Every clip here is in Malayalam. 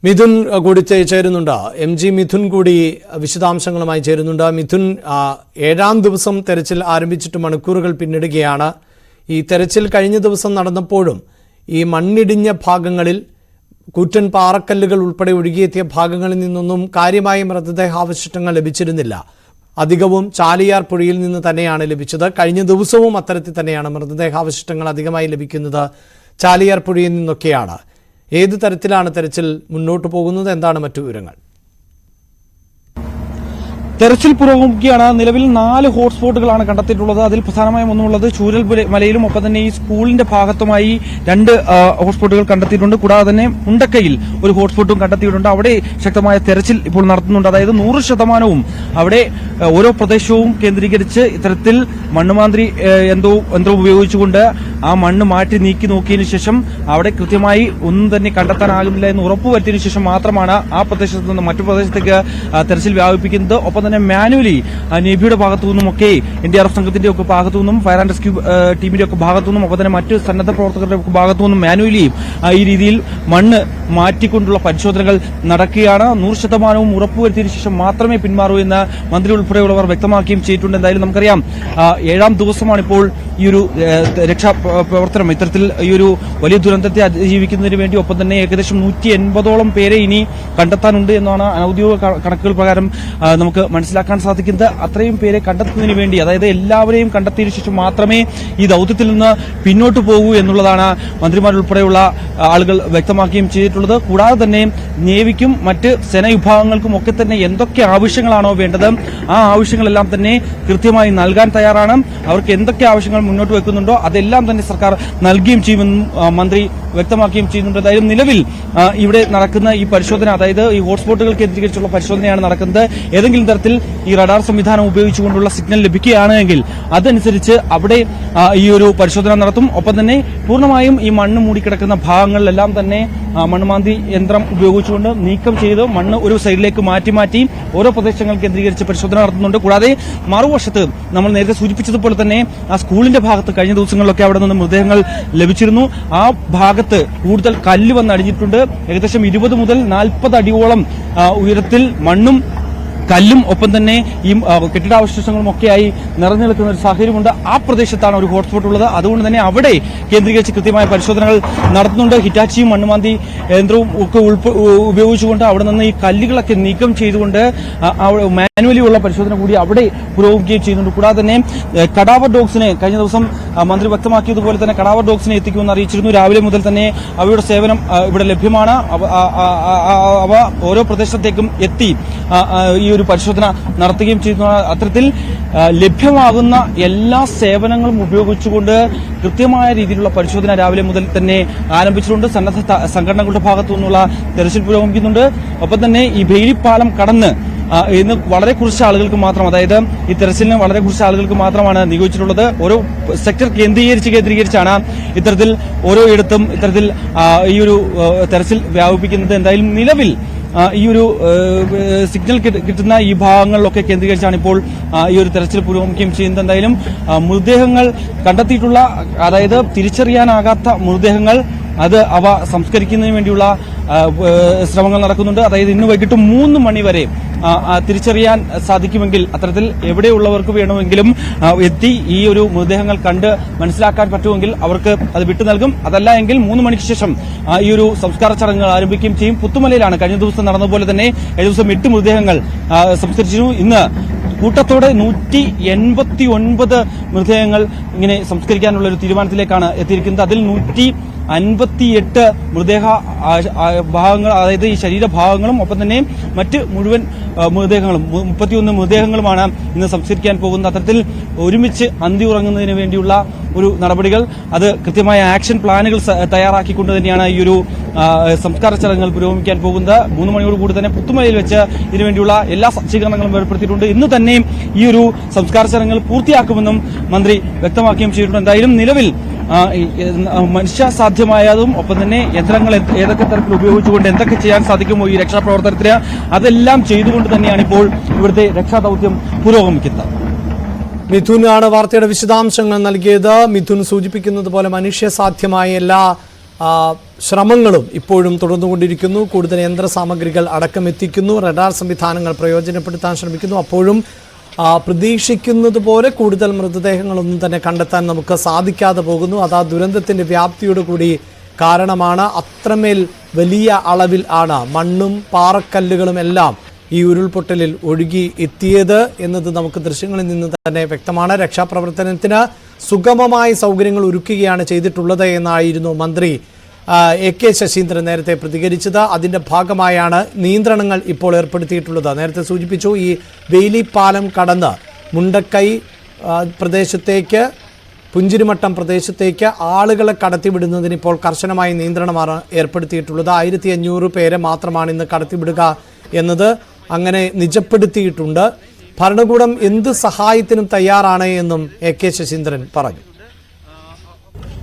മിഥുൻ കൂടി ചേരുന്നുണ്ട്. MG മിഥുൻ കൂടി വിശദാംശങ്ങളുമായി ചേരുന്നുണ്ട്. മിഥുൻ, 7ാം ദിവസം തെരച്ചിൽ ആരംഭിച്ചിട്ട് മണിക്കൂറുകൾ പിന്നിടുകയാണ്. ഈ തെരച്ചിൽ കഴിഞ്ഞ ദിവസം നടന്നപ്പോഴും ഈ മണ്ണിടിഞ്ഞ ഭാഗങ്ങളിൽ കൂറ്റൻ പാറക്കല്ലുകൾ ഉൾപ്പെടെ ഒഴുകിയെത്തിയ ഭാഗങ്ങളിൽ നിന്നൊന്നും കാര്യമായ മൃതദേഹാവശിഷ്ടങ്ങൾ ലഭിച്ചിരുന്നില്ല. അധികവും ചാലിയാർ പുഴയിൽ നിന്ന് തന്നെയാണ് ലഭിച്ചത്. കഴിഞ്ഞ ദിവസവും അത്തരത്തിൽ തന്നെയാണ് മൃതദേഹാവശിഷ്ടങ്ങൾ അധികമായി ലഭിക്കുന്നത് ചാലിയാർ പുഴയിൽ നിന്നൊക്കെയാണ്. ഏത് തരത്തിലാണ് തെരച്ചിൽ മുന്നോട്ട് പോകുന്നത്? എന്താണ് മറ്റു വിവരങ്ങൾ? തെരച്ചിൽ പുരോഗമിക്കുകയാണ്. നിലവിൽ 4 ഹോട്ട്സ്പോട്ടുകളാണ് കണ്ടെത്തിയിട്ടുള്ളത്. അതിൽ പ്രധാനമായും ഒന്നുള്ളത് ചൂരൽ മലയിലും ഒപ്പം തന്നെ ഈ സ്കൂളിന്റെ ഭാഗത്തുമായി 2 ഹോട്ട്സ്പോട്ടുകൾ കണ്ടെത്തിയിട്ടുണ്ട്. കൂടാതെ തന്നെ മുണ്ടക്കയിൽ ഒരു ഹോട്ട്സ്പോട്ടും കണ്ടെത്തിയിട്ടുണ്ട്. അവിടെ ശക്തമായ തെരച്ചിൽ ഇപ്പോൾ നടത്തുന്നുണ്ട്. അതായത് 100% അവിടെ ഓരോ പ്രദേശവും കേന്ദ്രീകരിച്ച് ഇത്തരത്തിൽ മണ്ണുമാന്ത്രി യന്ത്രം ഉപയോഗിച്ചുകൊണ്ട് ആ മണ്ണ് മാറ്റി നീക്കി നോക്കിയതിനു ശേഷം അവിടെ കൃത്യമായി ഒന്നും തന്നെ കണ്ടെത്താനാകുന്നില്ല എന്ന് ഉറപ്പുവരുത്തിയതിനു ശേഷം മാത്രമാണ് ആ പ്രദേശത്ത് നിന്ന് മറ്റു പ്രദേശത്തേക്ക് തെരച്ചിൽ വ്യാപിപ്പിക്കുന്നത്. ഒപ്പം തന്നെ മാനുവലി നേവിയുടെ ഭാഗത്തു നിന്നുമൊക്കെ NDRF സംഘത്തിന്റെ ഒക്കെ ഭാഗത്തു നിന്നും ഫയർ ആൻഡ് റെസ്ക്യൂ ടീമിന്റെ ഒക്കെ ഭാഗത്തു നിന്നും ഒപ്പം തന്നെ മറ്റ് സന്നദ്ധ പ്രവർത്തകരുടെ ഒക്കെ ഭാഗത്തു നിന്നും മാനുവലി ഈ രീതിയിൽ മണ്ണ് മാറ്റിക്കൊണ്ടുള്ള പരിശോധനകൾ നടക്കുകയാണ്. 100% ഉറപ്പുവരുത്തിയതിനു ശേഷം മാത്രമേ പിന്മാറൂ എന്ന് മന്ത്രി ഉൾപ്പെടെയുള്ളവർ വ്യക്തമാക്കുകയും ചെയ്തിട്ടുണ്ട്. എന്തായാലും നമുക്കറിയാം 7ാം ദിവസമാണിപ്പോൾ ഈ ഒരു രക്ഷാപ്രവർത്തനം ഇത്തരത്തിൽ ഈ ഒരു വലിയ ദുരന്തത്തെ അതിജീവിക്കുന്നതിന് വേണ്ടി. ഒപ്പം തന്നെ ഏകദേശം 180ഓളം പേരെ ഇനി കണ്ടെത്താനുണ്ട് എന്നാണ് ഔദ്യോഗിക കണക്കുകൾ പ്രകാരം നമുക്ക് മനസ്സിലാക്കാൻ സാധിക്കുന്നത്. അത്രയും പേരെ കണ്ടെത്തുന്നതിന് വേണ്ടി, അതായത് എല്ലാവരെയും കണ്ടെത്തിയതിനു ശേഷം മാത്രമേ ഈ ദൌത്യത്തിൽ നിന്ന് പിന്നോട്ട് പോകൂ എന്നുള്ളതാണ് മന്ത്രിമാരുൾപ്പെടെയുള്ള ആളുകൾ വ്യക്തമാക്കുകയും ചെയ്തിട്ടുള്ളത്. കൂടാതെ തന്നെ നേവിക്കും മറ്റ് സേനാവിഭാഗങ്ങൾക്കും ഒക്കെ തന്നെ എന്തൊക്കെ ആവശ്യങ്ങളാണോ വേണ്ടത് ആ ആവശ്യങ്ങളെല്ലാം തന്നെ കൃത്യമായി നൽകാൻ തയ്യാറാണ്. അവർക്ക് എന്തൊക്കെ ആവശ്യങ്ങൾ മുന്നോട്ട് വെക്കുന്നുണ്ടോ അതെല്ലാം തന്നെ സർക്കാർ നൽകുകയും ചെയ്യുമെന്നും മന്ത്രി വ്യക്തമാക്കുകയും ചെയ്യുന്നുണ്ട്. അതായത് നിലവിൽ ഇവിടെ നടക്കുന്ന ഈ പരിശോധന, അതായത് ഈ ഹോട്ട്സ്പോട്ടുകൾ കേന്ദ്രീകരിച്ചുള്ള പരിശോധനയാണ് നടക്കുന്നത്. ഏതെങ്കിലും തരത്തിൽ ഈ റഡാർ സംവിധാനം ഉപയോഗിച്ചുകൊണ്ടുള്ള സിഗ്നൽ ലഭിക്കുകയാണെങ്കിൽ അതനുസരിച്ച് അവിടെ ഈ ഒരു പരിശോധന നടത്തും. ഒപ്പം തന്നെ പൂർണ്ണമായും ഈ മണ്ണ് മൂടിക്കിടക്കുന്ന ഭാഗങ്ങളിലെല്ലാം തന്നെ മണ്ണുമാന്തി യന്ത്രം ഉപയോഗിച്ചുകൊണ്ട് നീക്കം ചെയ്ത് മണ്ണ് ഒരു സൈഡിലേക്ക് മാറ്റി ഓരോ പ്രദേശങ്ങൾ കേന്ദ്രീകരിച്ച് പരിശോധന നടത്തുന്നുണ്ട്. കൂടാതെ മറുവശത്ത് നമ്മൾ നേരത്തെ സൂചിപ്പിച്ചതുപോലെ തന്നെ ആ സ്കൂളിന്റെ ഭാഗത്ത് കഴിഞ്ഞ ദിവസങ്ങളിലൊക്കെ അവിടെ നിന്ന് മൃതദേഹങ്ങൾ ലഭിച്ചിരുന്നു. ആ ഭാഗത്ത് കൂടുതൽ കല്ല് വന്നടിഞ്ഞിട്ടുണ്ട്. ഏകദേശം 20 മുതൽ 40 അടിയോളം ഉയരത്തിൽ മണ്ണും കല്ലും ഒപ്പം തന്നെ ഈ കെട്ടിടാവശിഷ്ടങ്ങളും ഒക്കെയായി നിറഞ്ഞു നിൽക്കുന്ന ഒരു സാഹചര്യമുണ്ട്. ആ പ്രദേശത്താണ് ഒരു ഹോട്ട്സ്പോട്ട് ഉള്ളത്. അതുകൊണ്ട് തന്നെ അവിടെ കേന്ദ്രീകരിച്ച് കൃത്യമായ പരിശോധനകൾ നടത്തുന്നുണ്ട്. ഹിറ്റാച്ചിയും മണ്ണുമാന്തി യന്ത്രവും ഒക്കെ ഉപയോഗിച്ചുകൊണ്ട് അവിടെ നിന്ന് ഈ കല്ലുകളൊക്കെ നീക്കം ചെയ്തുകൊണ്ട് മാനുവലി ഉള്ള പരിശോധന കൂടി അവിടെ പുരോഗമിക്കുകയും ചെയ്യുന്നുണ്ട്. കൂടാതെ തന്നെ കടാവർ ഡോഗ്സിനെ കഴിഞ്ഞ ദിവസം മന്ത്രി വ്യക്തമാക്കിയതുപോലെ തന്നെ കടാവർ ഡോഗ്സിനെ എത്തിക്കുമെന്ന് അറിയിച്ചിരുന്നു. രാവിലെ മുതൽ തന്നെ അവയുടെ സേവനം ഇവിടെ ലഭ്യമാണ്. അവ ഓരോ പ്രദേശത്തേക്കും എത്തി ഈ ഒരു പരിശോധന നടത്തുകയും ചെയ്യുന്നു. അത്തരത്തിൽ ലഭ്യമാകുന്ന എല്ലാ സേവനങ്ങളും ഉപയോഗിച്ചുകൊണ്ട് കൃത്യമായ രീതിയിലുള്ള പരിശോധന രാവിലെ മുതൽ തന്നെ ആരംഭിച്ചിട്ടുണ്ട്. സന്നദ്ധ സംഘടനകളുടെ ഭാഗത്തു നിന്നുള്ള തെരച്ചിൽ പുരോഗമിക്കുന്നുണ്ട്. ഒപ്പം തന്നെ ഈ ബെയിലിപ്പാലം കടന്ന് ഇന്ന് വളരെ കുറച്ച് ആളുകൾക്ക് മാത്രം, അതായത് ഈ തെരച്ചിലിന് വളരെ കുറച്ച് ആളുകൾക്ക് മാത്രമാണ് നിയോഗിച്ചിട്ടുള്ളത്. ഓരോ സെക്ടർ കേന്ദ്രീകരിച്ചാണ് ഇത്തരത്തിൽ ഓരോയിടത്തും ഇത്തരത്തിൽ ഈ ഒരു തെരച്ചിൽ വ്യാപിപ്പിക്കുന്നത്. എന്തായാലും നിലവിൽ ഈ ഒരു സിഗ്നൽ കിട്ടുന്ന ഈ ഭാഗങ്ങളിലൊക്കെ കേന്ദ്രീകരിച്ചാണ് ഇപ്പോൾ ഈ ഒരു തെരച്ചിൽ പുരോഗമിക്കുകയും ചെയ്യുന്നത്. എന്തായാലും മൃതദേഹങ്ങൾ കണ്ടെത്തിയിട്ടുള്ള, അതായത് തിരിച്ചറിയാനാകാത്ത മൃതദേഹങ്ങൾ അവ സംസ്കരിക്കുന്നതിന് വേണ്ടിയുള്ള ശ്രമങ്ങൾ നടക്കുന്നുണ്ട്. അതായത് ഇന്ന് വൈകിട്ട് 3 മണി വരെ തിരിച്ചറിയാൻ സാധിക്കുമെങ്കിൽ അത്തരത്തിൽ എവിടെയുള്ളവർക്ക് വേണമെങ്കിലും എത്തി ഈ ഒരു മൃതദേഹങ്ങൾ കണ്ട് മനസ്സിലാക്കാൻ പറ്റുമെങ്കിൽ അവർക്ക് അത് വിട്ടു നൽകും. അതല്ല എങ്കിൽ 3 മണിക്ക് ശേഷം ഈ ഒരു സംസ്കാര ചടങ്ങുകൾ ആരംഭിക്കുകയും ചെയ്യും. പുത്തുമലയിലാണ് കഴിഞ്ഞ ദിവസം നടന്നതുപോലെ തന്നെ കഴിഞ്ഞ ദിവസം 8 മൃതദേഹങ്ങൾ സംസ്കരിച്ചിരുന്നു. ഇന്ന് കൂട്ടത്തോടെ 189 മൃതദേഹങ്ങൾ ഇങ്ങനെ സംസ്കരിക്കാനുള്ള ഒരു തീരുമാനത്തിലേക്കാണ് എത്തിയിരിക്കുന്നത്. അതിൽ 158 മൃതദേഹ ഭാഗങ്ങൾ, അതായത് ഈ ശരീരഭാഗങ്ങളും ഒപ്പം തന്നെ മറ്റ് മുഴുവൻ മൃതദേഹങ്ങളും 31 മൃതദേഹങ്ങളുമാണ് ഇന്ന് സംസ്കരിക്കാൻ പോകുന്നത്. അത്തരത്തിൽ ഒരുമിച്ച് അന്തി ഉറങ്ങുന്നതിന് വേണ്ടിയുള്ള ഒരു നടപടികൾ, അത് കൃത്യമായ ആക്ഷൻ പ്ലാനുകൾ തയ്യാറാക്കിക്കൊണ്ട് തന്നെയാണ് ഈ ഒരു സംസ്കാര ചടങ്ങുകൾ പുരോഗമിക്കാൻ പോകുന്നത്. 3 മണിയോട് കൂടി തന്നെ പുത്തുമലയിൽ വെച്ച് ഇതിനുവേണ്ടിയുള്ള എല്ലാ സജ്ജീകരണങ്ങളും ഏർപ്പെടുത്തിയിട്ടുണ്ട്. ഇന്ന് തന്നെയും ഈ ഒരു സംസ്കാര ചടങ്ങുകൾ പൂർത്തിയാക്കുമെന്നും മന്ത്രി വ്യക്തമാക്കുകയും ചെയ്തിട്ടുണ്ട്. എന്തായാലും നിലവിൽ മനുഷ്യസാധ്യമായതും ഒപ്പം തന്നെ യന്ത്രങ്ങൾ ഏതൊക്കെ തരത്തിൽ ഉപയോഗിച്ചുകൊണ്ട് എന്തൊക്കെ ചെയ്യാൻ സാധിക്കുമോ ഈ രക്ഷാപ്രവർത്തനത്തിന് അതെല്ലാം ചെയ്തുകൊണ്ട് തന്നെയാണ് ഇപ്പോൾ ഇവിടുത്തെ രക്ഷാദൌത്യം പുരോഗമിക്കുന്നത്. മിഥുനാണ് വാർത്തയുടെ വിശദാംശങ്ങൾ നൽകിയത്. മിഥുൻ സൂചിപ്പിക്കുന്നത് പോലെ മനുഷ്യസാധ്യമായ എല്ലാ ശ്രമങ്ങളും ഇപ്പോഴും തുടർന്നുകൊണ്ടിരിക്കുന്നു. കൂടുതൽ യന്ത്രസാമഗ്രികൾ അടക്കം എത്തിക്കുന്നു, റഡാർ സംവിധാനങ്ങൾ പ്രയോജനപ്പെടുത്താൻ ശ്രമിക്കുന്നു. അപ്പോഴും പ്രതീക്ഷിക്കുന്നത് പോലെ കൂടുതൽ മൃതദേഹങ്ങളൊന്നും തന്നെ കണ്ടെത്താൻ നമുക്ക് സാധിക്കാതെ പോകുന്നു. അത് ആ ദുരന്തത്തിൻ്റെ വ്യാപ്തിയോട് കൂടി കാരണമാണ്. അത്രമേൽ വലിയ അളവിൽ ആണ് മണ്ണും പാറക്കല്ലുകളും എല്ലാം ഈ ഉരുൾപൊട്ടലിൽ ഒഴുകി എത്തിയത് എന്നത് നമുക്ക് ദൃശ്യങ്ങളിൽ നിന്ന് തന്നെ വ്യക്തമാണ്. രക്ഷാപ്രവർത്തനത്തിന് സുഗമമായ സൗകര്യങ്ങൾ ഒരുക്കുകയാണ് ചെയ്തിട്ടുള്ളത് എന്നായിരുന്നു മന്ത്രി AK ശശീന്ദ്രൻ നേരത്തെ പ്രതികരിച്ചത്. അതിൻ്റെ ഭാഗമായാണ് നിയന്ത്രണങ്ങൾ ഇപ്പോൾ ഏർപ്പെടുത്തിയിട്ടുള്ളത്. നേരത്തെ സൂചിപ്പിച്ചു, ഈ വേലി പാലം കടന്ന് മുണ്ടക്കൈ പ്രദേശത്തേക്ക്, പുഞ്ചിരിമട്ടം പ്രദേശത്തേക്ക് ആളുകളെ കടത്തിവിടുന്നതിന് ഇപ്പോൾ കർശനമായ നിയന്ത്രണമാണ് ഏർപ്പെടുത്തിയിട്ടുള്ളത്. 1500 പേരെ മാത്രമാണ് ഇന്ന് കടത്തിവിടുക എന്നത് അങ്ങനെ നിജപ്പെടുത്തിയിട്ടുണ്ട്. ഭരണകൂടം എന്ത് സഹായത്തിനും തയ്യാറാണ് എന്നും AK ശശീന്ദ്രൻ പറഞ്ഞു.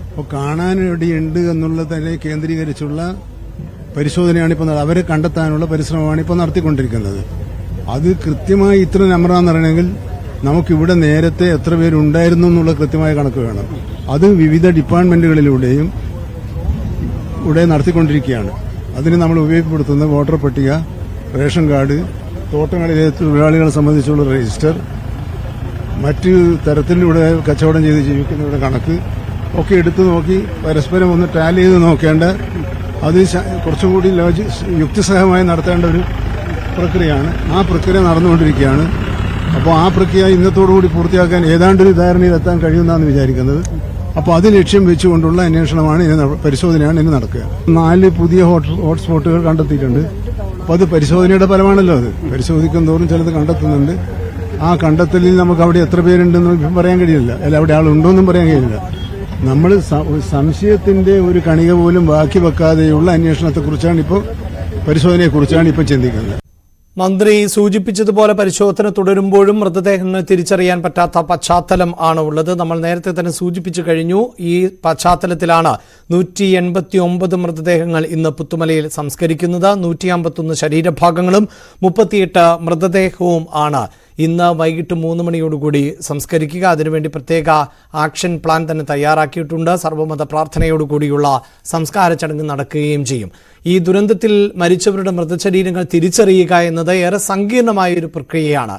അപ്പോൾ കാണാനിടയുണ്ട് എന്നുള്ളതിനെ കേന്ദ്രീകരിച്ചുള്ള പരിശോധനയാണ് ഇപ്പോൾ അവരെ കണ്ടെത്താനുള്ള പരിശ്രമമാണ് ഇപ്പോൾ നടത്തിക്കൊണ്ടിരിക്കുന്നത്. അത് കൃത്യമായി ഇത്ര നമ്പറാന്ന് പറയണമെങ്കിൽ നമുക്കിവിടെ നേരത്തെ എത്ര പേരുണ്ടായിരുന്നു എന്നുള്ള കൃത്യമായ കണക്ക് വേണം. അത് വിവിധ ഡിപ്പാർട്ട്മെന്റുകളിലൂടെയും ഇവിടെ നടത്തിക്കൊണ്ടിരിക്കുകയാണ്. അതിന് നമ്മൾ ഉപയോഗപ്പെടുത്തുന്ന വോട്ടർ പട്ടിക, റേഷൻ കാർഡ്, തോട്ടങ്ങളിലെ തൊഴിലാളികളെ സംബന്ധിച്ചുള്ള രജിസ്റ്റർ, മറ്റ് തരത്തിലൂടെ കച്ചവടം ചെയ്ത് ജീവിക്കുന്നവരുടെ കണക്ക് ഒക്കെ എടുത്തു നോക്കി പരസ്പരം ഒന്ന് ടാലി ചെയ്ത് നോക്കേണ്ട, അത് കുറച്ചുകൂടി യുക്തിസഹമായി നടത്തേണ്ട ഒരു പ്രക്രിയയാണ്. ആ പ്രക്രിയ നടന്നുകൊണ്ടിരിക്കുകയാണ്. അപ്പോൾ ആ പ്രക്രിയ ഇന്നത്തോടുകൂടി പൂർത്തിയാക്കാൻ ഏതാണ്ടൊരു ധാരണയിലെത്താൻ കഴിയുമെന്നാണ് വിചാരിക്കുന്നത്. അപ്പോൾ അത് ലക്ഷ്യം വെച്ചുകൊണ്ടുള്ള അന്വേഷണമാണ് പരിശോധനയാണ് ഇനി നടക്കുക. 4 പുതിയ ഹോട്ട്സ്പോട്ടുകൾ കണ്ടെത്തിയിട്ടുണ്ട്. അപ്പോൾ അത് പരിശോധനയുടെ ഫലമാണല്ലോ. അത് പരിശോധിക്കും തോറും ചിലത് കണ്ടെത്തുന്നുണ്ട്. ആ കണ്ടെത്തലിൽ നമുക്ക് അവിടെ എത്ര പേരുണ്ടെന്ന് പറയാൻ കഴിയില്ല, അല്ല അവിടെ ആളുണ്ടോയെന്നും പറയാൻ കഴിയില്ല. നമ്മൾ സംശയത്തിന്റെ ഒരു കണിക പോലും ബാക്കി വെക്കാതെയുള്ള അന്വേഷണത്തെക്കുറിച്ചാണ് ഇപ്പോൾ, പരിശോധനയെക്കുറിച്ചാണ് ഇപ്പോൾ ചിന്തിക്കുന്നത്. മന്ത്രി സൂചിപ്പിച്ചതുപോലെ പരിശോധന തുടരുമ്പോഴും മൃതദേഹങ്ങൾ തിരിച്ചറിയാൻ പറ്റാത്ത പശ്ചാത്തലം ആണ് ഉള്ളത്. നമ്മൾ നേരത്തെ തന്നെ സൂചിപ്പിച്ചു കഴിഞ്ഞു. ഈ പശ്ചാത്തലത്തിലാണ് 189 മൃതദേഹങ്ങൾ ഇന്ന് പുത്തുമലയിൽ സംസ്കരിക്കുന്നത്. 151 ശരീരഭാഗങ്ങളും 38 മൃതദേഹവും ആണ് ഇന്ന് വൈകിട്ട് 3 മണിയോടുകൂടി സംസ്കരിക്കുക. അതിനുവേണ്ടി പ്രത്യേക ആക്ഷൻ പ്ലാൻ തന്നെ തയ്യാറാക്കിയിട്ടുണ്ട്. സർവ്വമത പ്രാർത്ഥനയോടുകൂടിയുള്ള സംസ്കാര ചടങ്ങ് നടക്കുകയും ചെയ്യും. ഈ ദുരന്തത്തിൽ മരിച്ചവരുടെ മൃതശരീരങ്ങൾ തിരിച്ചറിയുക എന്നത് ഏറെ സങ്കീർണമായ ഒരു പ്രക്രിയയാണ്.